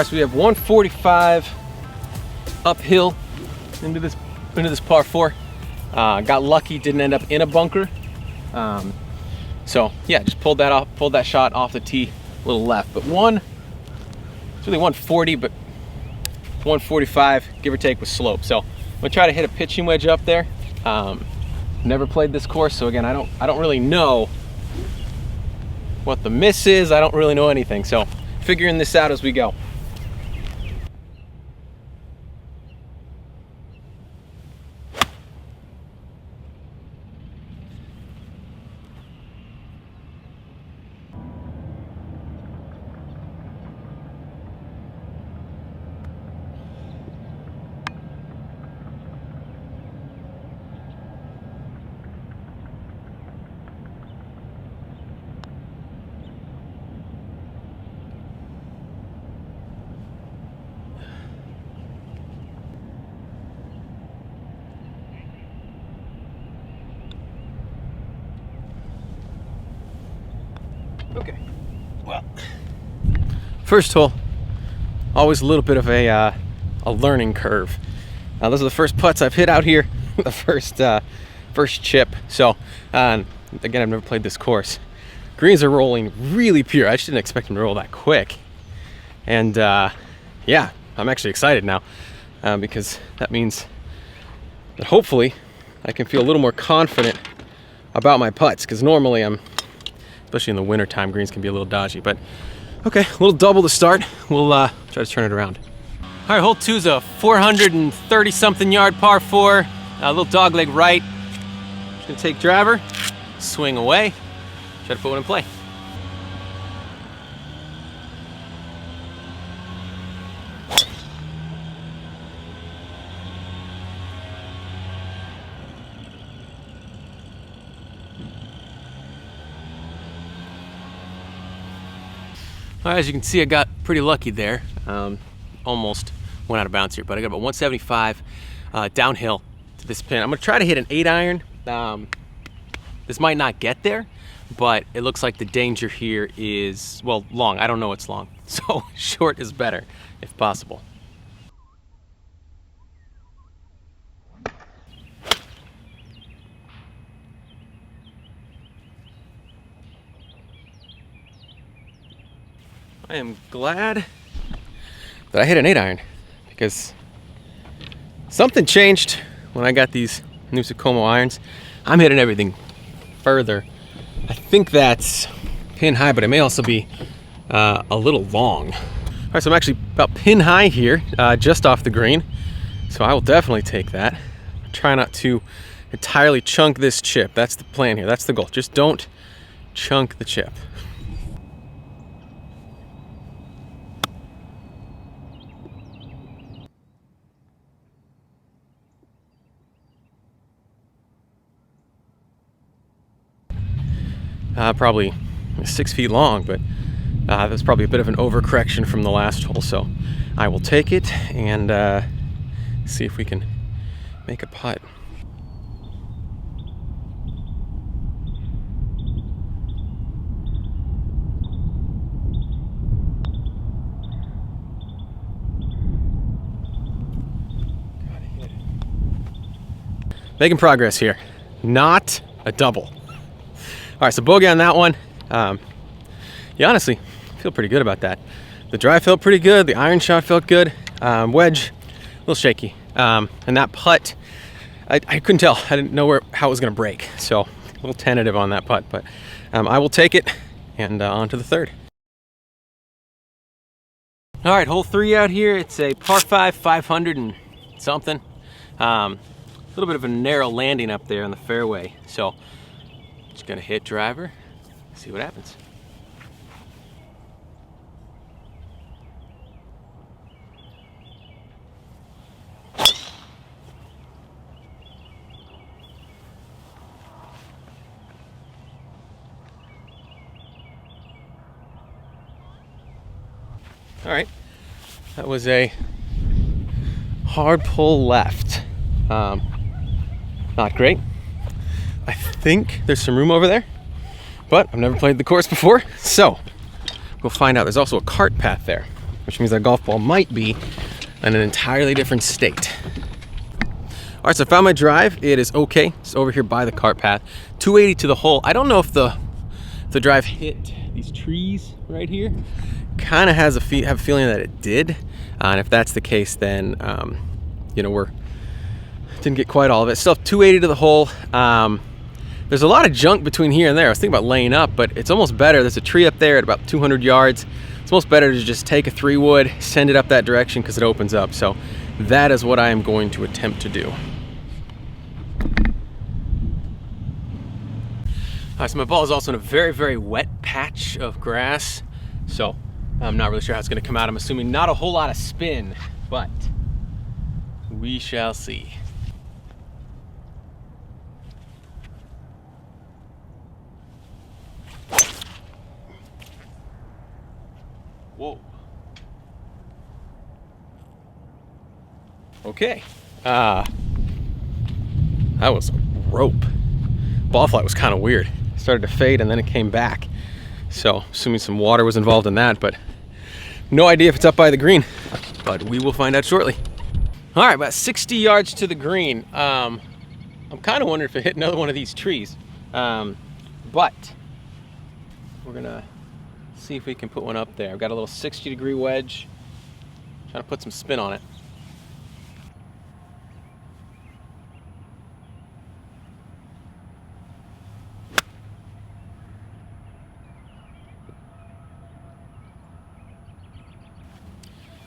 right, so we have 145 uphill into this par 4. Got lucky, didn't end up in a bunker. So yeah, just pulled that shot off the tee a little left. But it's really 140, but 145, give or take, with slope. So I'm gonna try to hit a pitching wedge up there. Never played this course, so again, I don't really know what the miss is. I don't really know anything, so figuring this out as we go. Okay, well, first hole, always a little bit of a learning curve. Those are the first putts I've hit out here, the first chip. So, again, I've never played this course. Greens are rolling really pure. I just didn't expect them to roll that quick. And yeah, I'm actually excited now because that means that hopefully I can feel a little more confident about my putts, because normally especially in the winter time, greens can be a little dodgy. But okay, a little double to start. We'll try to turn it around. All right, hole 2 is a 430 something yard par 4, a little dogleg right. Just gonna take driver, swing away, try to put one in play. All right, as you can see, I got pretty lucky there. Almost went out of bounds here, but I got about 175 downhill to this pin. I'm gonna try to hit an 8-iron. This might not get there, but it looks like the danger here is, well, long. I don't know it's long, so short is better if possible. I am glad that I hit an 8-iron, because something changed when I got these new Takomo irons. I'm hitting everything further. I think that's pin high, but it may also be a little long. All right, so I'm actually about pin high here, just off the green. So I will definitely take that. Try not to entirely chunk this chip. That's the plan here. That's the goal. Just don't chunk the chip. Probably 6 feet long, but that's probably a bit of an overcorrection from the last hole, so I will take it and see if we can make a putt. Making progress here. Not a double. All right, so bogey on that one. Yeah, honestly, feel pretty good about that. The drive felt pretty good. The iron shot felt good. Wedge, a little shaky. And that putt, I couldn't tell. I didn't know how it was going to break. So a little tentative on that putt, but I will take it and on to the third. All right, hole 3 out here. It's a par 5, 500 and something. A little bit of a narrow landing up there on the fairway. So just gonna hit driver, see what happens. All right, that was a hard pull left. Not great. I think there's some room over there, but I've never played the course before, so we'll find out. There's also a cart path there. which means that golf ball might be in an entirely different state. All right, so I found my drive. It is okay. It's over here by the cart path. 280 to the hole. I don't know if the drive hit these trees right here. Kind of have a feeling that it did. And if that's the case, then you know, didn't get quite all of it. Still 280 to the hole. There's a lot of junk between here and there. I was thinking about laying up, but it's almost better. There's a tree up there at about 200 yards. It's almost better to just take a 3-wood, send it up that direction because it opens up. So that is what I am going to attempt to do. All right, so my ball is also in a very, very wet patch of grass. So I'm not really sure how it's going to come out. I'm assuming not a whole lot of spin, but we shall see. Whoa. Okay. That was a rope. Ball flight was kind of weird. It started to fade and then it came back. So, assuming some water was involved in that, but no idea if it's up by the green. But we will find out shortly. All right, about 60 yards to the green. I'm kind of wondering if it hit another one of these trees. But we're gonna see if we can put one up there. I've got a little 60-degree wedge. Trying to put some spin on it.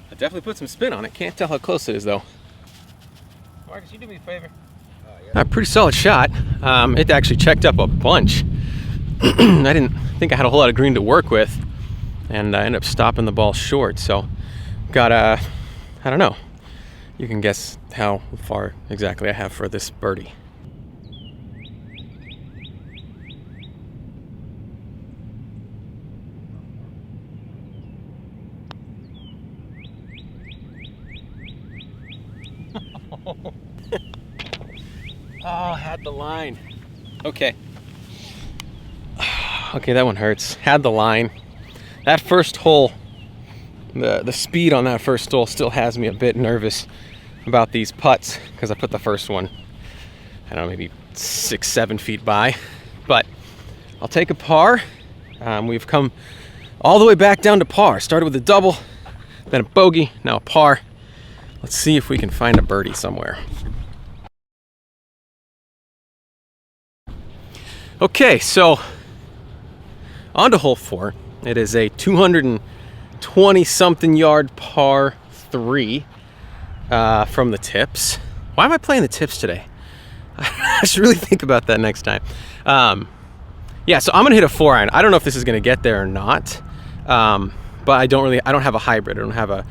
I definitely put some spin on it. Can't tell how close it is though. Marcus, you do me a favor. Yeah. A pretty solid shot. It actually checked up a bunch. I didn't think I had a whole lot of green to work with, and I ended up stopping the ball short. So got I don't know. You can guess how far exactly I have for this birdie. Oh, had the line. Okay. Okay, that one hurts. Had the line. That first hole, the speed on that first hole still has me a bit nervous about these putts because I put the first one, I don't know, maybe 6-7 feet by. But I'll take a par. We've come all the way back down to par. Started with a double, then a bogey, now a par. Let's see if we can find a birdie somewhere. Okay, so on to hole 4. It is a 220-something yard par 3 from the tips. Why am I playing the tips today? I should really think about that next time. Yeah, so I'm gonna hit a 4-iron. I don't know if this is gonna get there or not, but I don't have a hybrid. I don't have a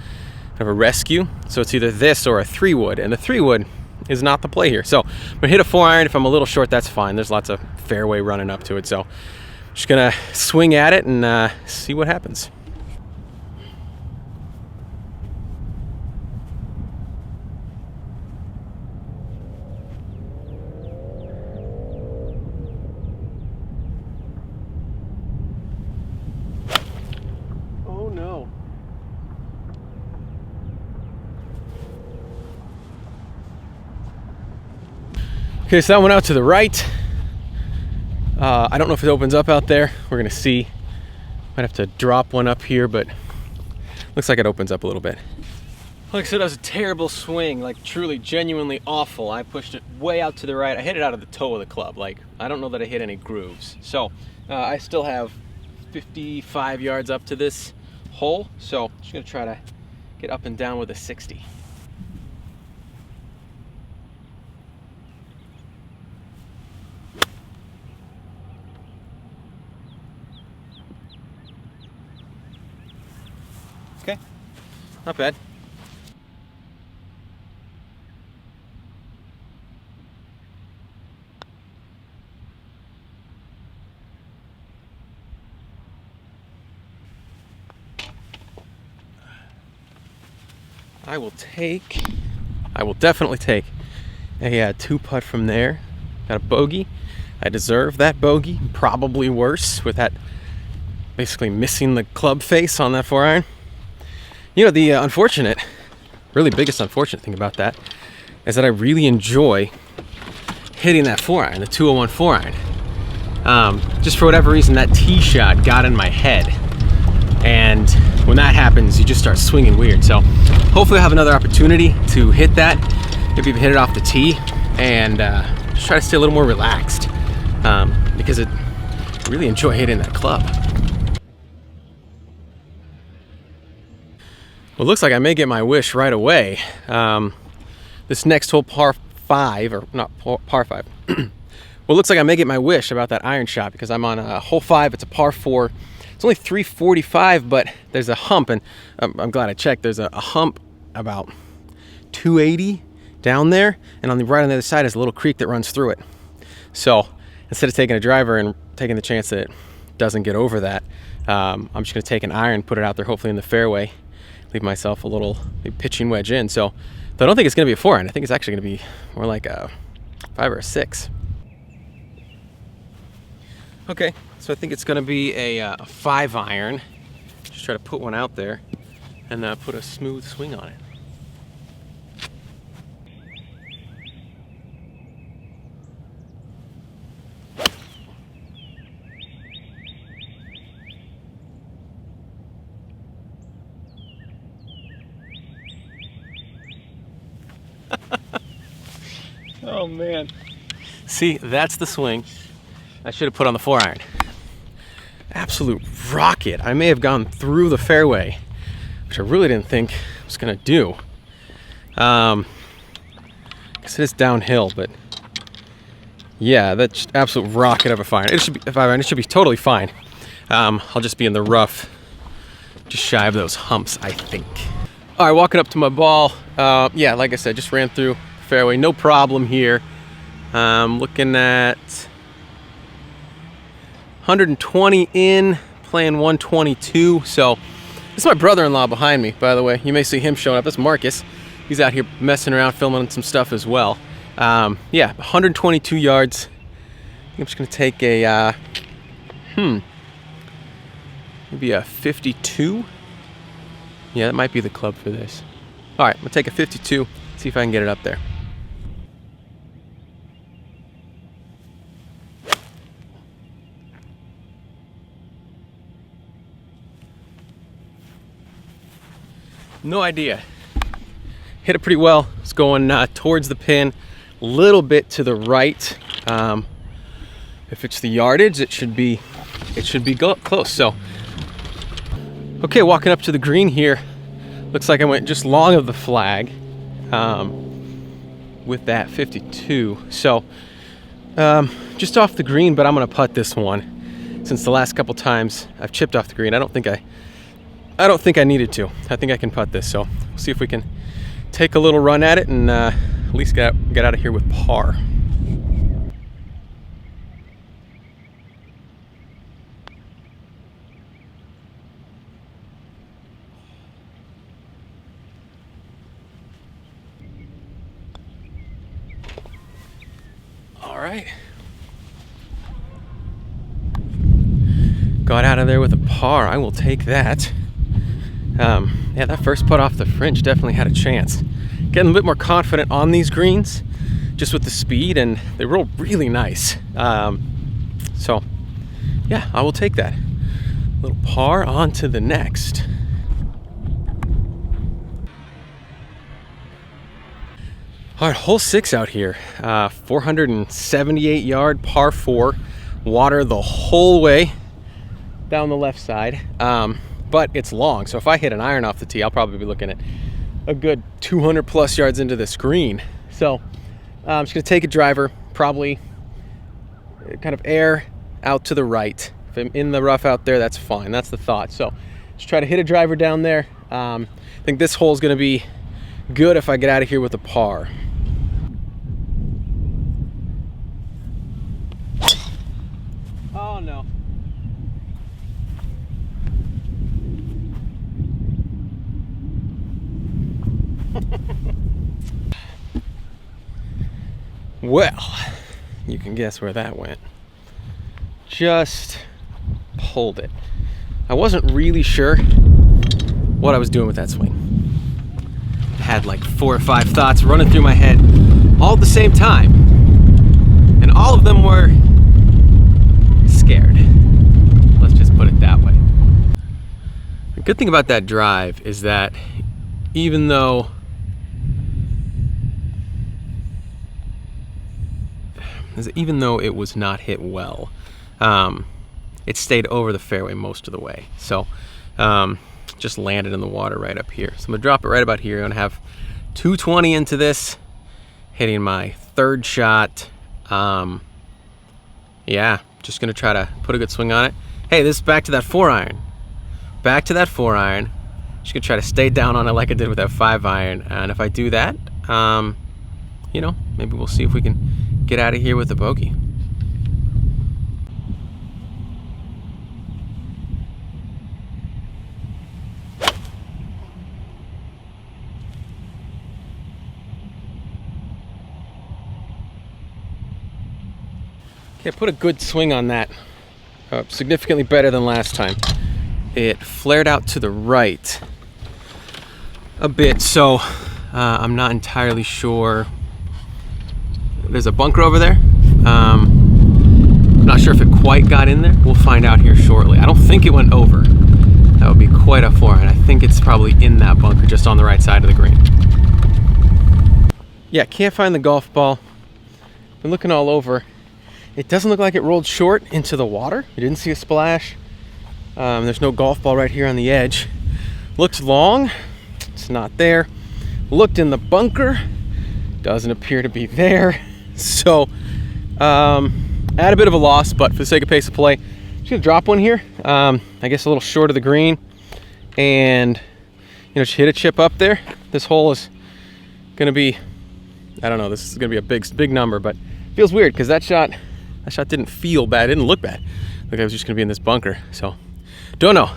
rescue, so it's either this or a 3-wood, and the 3-wood is not the play here. So I'm gonna hit a 4-iron. If I'm a little short, that's fine. There's lots of fairway running up to it, so I'm just gonna swing at it and see what happens. Oh no. Okay, so that went out to the right. I don't know if it opens up out there. We're gonna see. Might have to drop one up here, but looks like it opens up a little bit. Like I said, that was a terrible swing, like truly, genuinely awful. I pushed it way out to the right. I hit it out of the toe of the club. Like, I don't know that I hit any grooves. So I still have 55 yards up to this hole. So I'm just gonna try to get up and down with a 60. Okay, not bad. I will definitely take a 2-putt from there. Got a bogey. I deserve that bogey, probably worse with that basically missing the club face on that 4-iron. You know, the really biggest unfortunate thing about that is that I really enjoy hitting that 4-iron, the 201 4-iron. Just for whatever reason, that tee shot got in my head. And when that happens, you just start swinging weird. So hopefully I'll have another opportunity to hit that, maybe even hit it off the tee, and just try to stay a little more relaxed, because I really enjoy hitting that club. Well, it looks like I may get my wish right away. This next hole, par 5, or not par 5. Well, it looks like I may get my wish about that iron shot, because I'm on hole 5. It's a par 4. It's only 345, but there's a hump, and I'm glad I checked. There's a hump about 280 down there, and on the other side is a little creek that runs through it. So instead of taking a driver and taking the chance that it doesn't get over that, I'm just going to take an iron, put it out there, hopefully in the fairway, leave myself a little pitching wedge in. So I don't think it's going to be a 4-iron. I think it's actually going to be more like a 5 or a 6. Okay, so I think it's going to be a 5-iron. Just try to put one out there and put a smooth swing on it. Oh man. See, that's the swing I should have put on the 4-iron. Absolute rocket. I may have gone through the fairway, which I really didn't think I was gonna do. Because it is downhill, but yeah, that's absolute rocket of a 5-iron. It should be a 5-iron. It should be totally fine. I'll just be in the rough, just shy of those humps, I think. All right, walking up to my ball. Yeah, like I said, just ran through the fairway. No problem here. Looking at 120 in, playing 122. So this is my brother-in-law behind me, by the way. You may see him showing up. That's Marcus. He's out here messing around, filming some stuff as well. Yeah, 122 yards. I think I'm just gonna take a maybe a 52. Yeah, that might be the club for this. All right, I'm gonna take a 52, see if I can get it up there. No idea. Hit it pretty well. It's going towards the pin, a little bit to the right. If it's the yardage, it should be close. So, okay, walking up to the green here. Looks like I went just long of the flag with that 52. So, just off the green, but I'm gonna putt this one. Since the last couple times I've chipped off the green, I don't think I needed to. I think I can putt this, so we'll see if we can take a little run at it and at least get out of here with par. All right. Got out of there with a par. I will take that. Yeah, that first putt off the fringe definitely had a chance. Getting a bit more confident on these greens, just with the speed, and they roll really nice. So, yeah, I will take that. Little par on to the next. All right, hole 6 out here. 478 yard par 4, water the whole way down the left side. But it's long, so if I hit an iron off the tee, I'll probably be looking at a good 200 plus yards into this green. So I'm just gonna take a driver, probably kind of air out to the right. If I'm in the rough out there, that's fine. That's the thought. So just try to hit a driver down there. I think this hole is gonna be good if I get out of here with a par. Oh no. Well, you can guess where that went. Just pulled it. I wasn't really sure what I was doing with that swing. I had like 4 or 5 thoughts running through my head all at the same time, and all of them were scared. Let's just put it that way. The good thing about that drive is that even though it was not hit well, it stayed over the fairway most of the way. So just landed in the water right up here. So I'm gonna drop it right about here. I'm gonna have 220 into this, hitting my 3rd shot. Yeah, just gonna try to put a good swing on it. Hey, this is back to that 4-iron. Back to that 4-iron. Just gonna try to stay down on it like I did with that 5-iron. And if I do that, you know, maybe we'll see if we can get out of here with a bogey. Okay, I put a good swing on that. Significantly better than last time. It flared out to the right a bit, so I'm not entirely sure. There's a bunker over there. I'm not sure if it quite got in there. We'll find out here shortly. I don't think it went over. That would be quite a 4-iron. I think it's probably in that bunker just on the right side of the green. Yeah, can't find the golf ball. Been looking all over. It doesn't look like it rolled short into the water. You didn't see a splash. There's no golf ball right here on the edge. Looks long. It's not there. Looked in the bunker. Doesn't appear to be there. So, at a bit of a loss, but for the sake of pace of play, just gonna drop one here. I guess a little short of the green, and you know, just hit a chip up there. This hole is gonna be, I don't know, this is gonna be a big number, but it feels weird because that shot didn't feel bad. It didn't look bad. Like I was just gonna be in this bunker. So, don't know.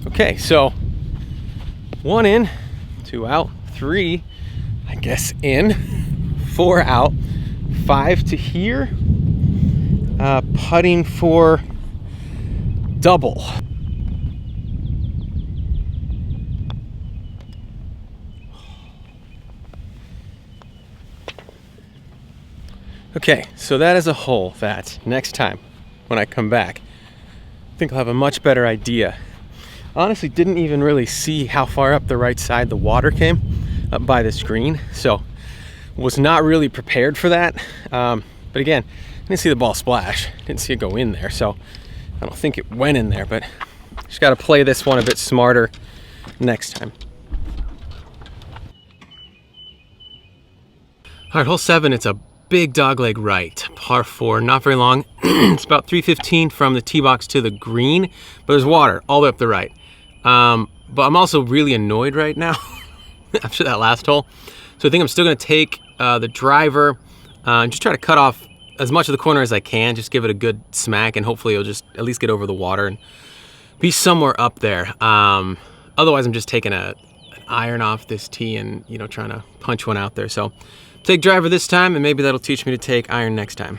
Okay, so 1 in, 2 out, 3, I guess in, 4 out, 5 to here, putting for double. Okay, so that is a hole that next time when I come back, I think I'll have a much better idea. Honestly, didn't even really see how far up the right side the water came up by the screen, so was not really prepared for that. But again, I didn't see the ball splash, didn't see it go in there, so I don't think it went in there, but just got to play this one a bit smarter next time. All right, hole 7, it's a big dogleg right, par 4, not very long. It's about 315 from the tee box to the green, but there's water all the way up the right. But I'm also really annoyed right now after that last hole. So I think I'm still gonna take the driver and just try to cut off as much of the corner as I can, just give it a good smack, and hopefully it'll just at least get over the water and be somewhere up there. Otherwise I'm just taking an iron off this tee and, you know, trying to punch one out there. So take driver this time, and maybe that'll teach me to take iron next time.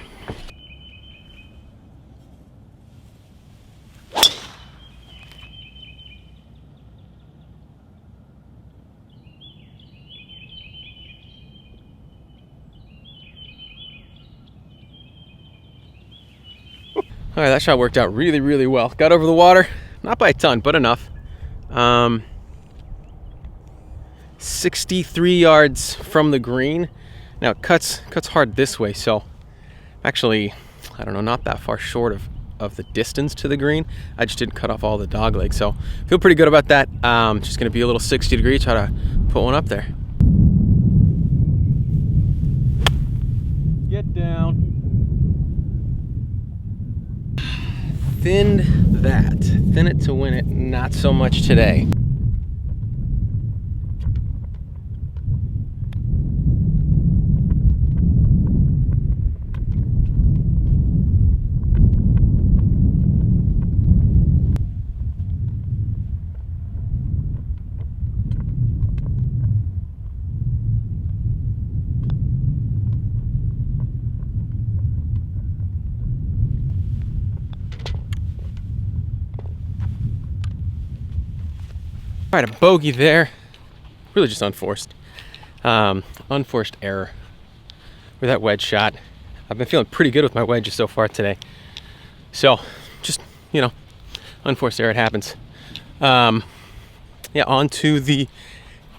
All right, that shot worked out really, really well. Got over the water, not by a ton, but enough. 63 yards from the green. Now it cuts hard this way, so actually, I don't know, not that far short of the distance to the green. I just didn't cut off all the dog legs, so feel pretty good about that. Just gonna be a little 60 degree, try to put one up there. Get down. Thinned that. Thin it to win it, not so much today. All right, a bogey there. Really just unforced. Unforced error with that wedge shot. I've been feeling pretty good with my wedges so far today. So, just, you know, unforced error, it happens. Yeah, on to the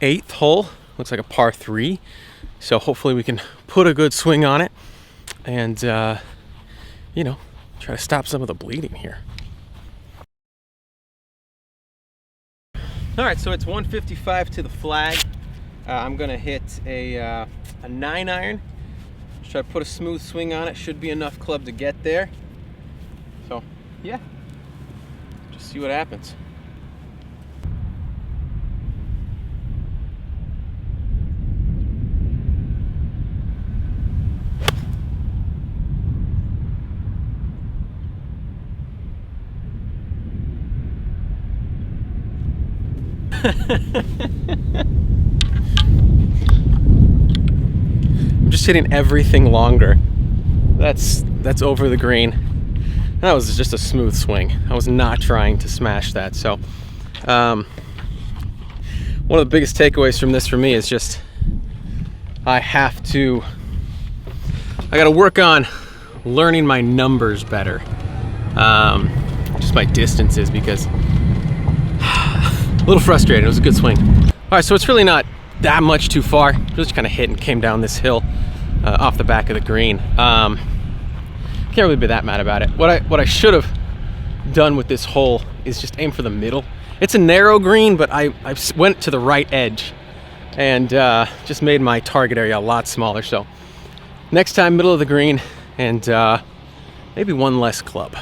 8th hole. Looks like a par 3. So hopefully we can put a good swing on it and, you know, try to stop some of the bleeding here. All right, so it's 155 to the flag. I'm gonna hit a 9-iron. Just try to put a smooth swing on it. Should be enough club to get there. So, yeah, just see what happens. I'm just hitting everything longer. That's over the green. That was just a smooth swing. I was not trying to smash that. So one of the biggest takeaways from this for me is just I gotta work on learning my numbers better. Just my distances, because a little frustrated. It was a good swing. All right, so it's really not that much too far. Just kind of hit and came down this hill off the back of the green. Can't really be that mad about it. What I should have done with this hole is just aim for the middle. It's a narrow green, but I went to the right edge and just made my target area a lot smaller. So next time, middle of the green, and maybe one less club.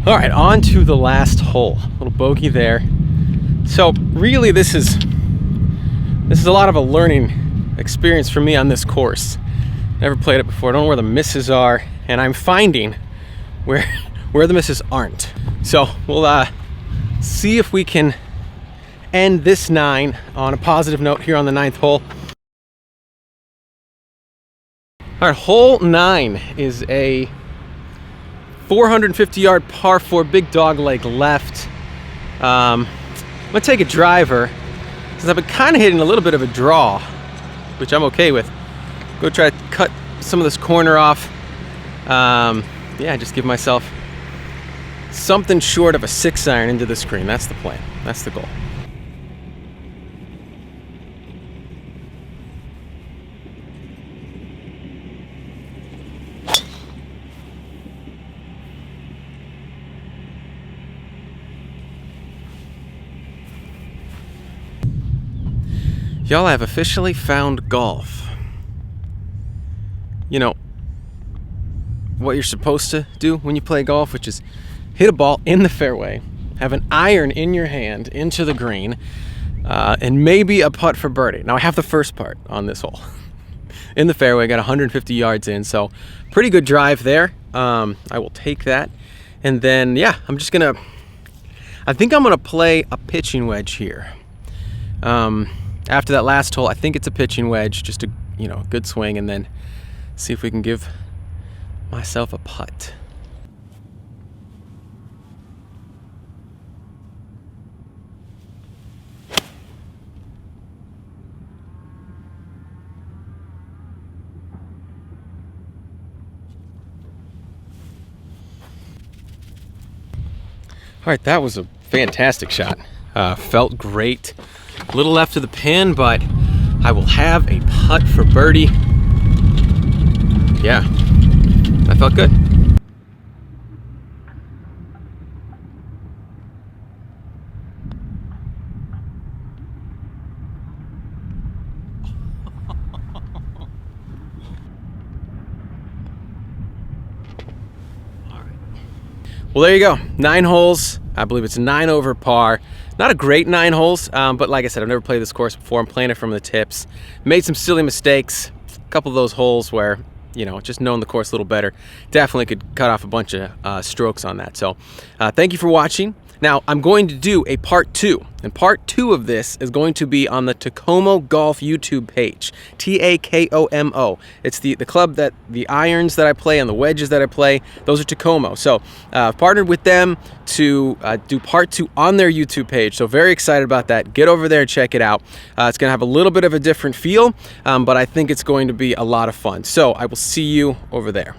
All right, on to the last hole. Little bogey there. So really, this is a lot of a learning experience for me on this course. Never played it before. I don't know where the misses are, and I'm finding where the misses aren't. So we'll see if we can end this 9 on a positive note here on the 9th hole. All right, hole 9 is a 450-yard par 4, big dog leg left. I'm gonna take a driver since I've been kind of hitting a little bit of a draw, which I'm okay with. Go try to cut some of this corner off. Yeah, just give myself something short of a 6-iron into the screen. That's the plan. That's the goal. Y'all, have officially found golf. You know, what you're supposed to do when you play golf, which is hit a ball in the fairway, have an iron in your hand into the green, and maybe a putt for birdie. Now, I have the first part on this hole. In the fairway, got 150 yards in, so pretty good drive there. I will take that. And then, yeah, I think I'm gonna play a pitching wedge here. After that last hole, I think it's a pitching wedge, just a good swing, and then see if we can give myself a putt. All right, that was a fantastic shot. Felt great. A little left of the pin, but I will have a putt for birdie. Yeah, that felt good. All right. Well, there you go. 9 holes. I believe it's 9 over par. Not a great 9 holes, but like I said, I've never played this course before. I'm playing it from the tips. Made some silly mistakes. A couple of those holes where, you know, just knowing the course a little better, definitely could cut off a bunch of strokes on that. So thank you for watching. Now, I'm going to do a part 2, and part 2 of this is going to be on the Takomo Golf YouTube page, Takomo. It's the club that the irons that I play and the wedges that I play, those are Takomo. So I've partnered with them to do part 2 on their YouTube page, so very excited about that. Get over there and check it out. It's going to have a little bit of a different feel, but I think it's going to be a lot of fun. So I will see you over there.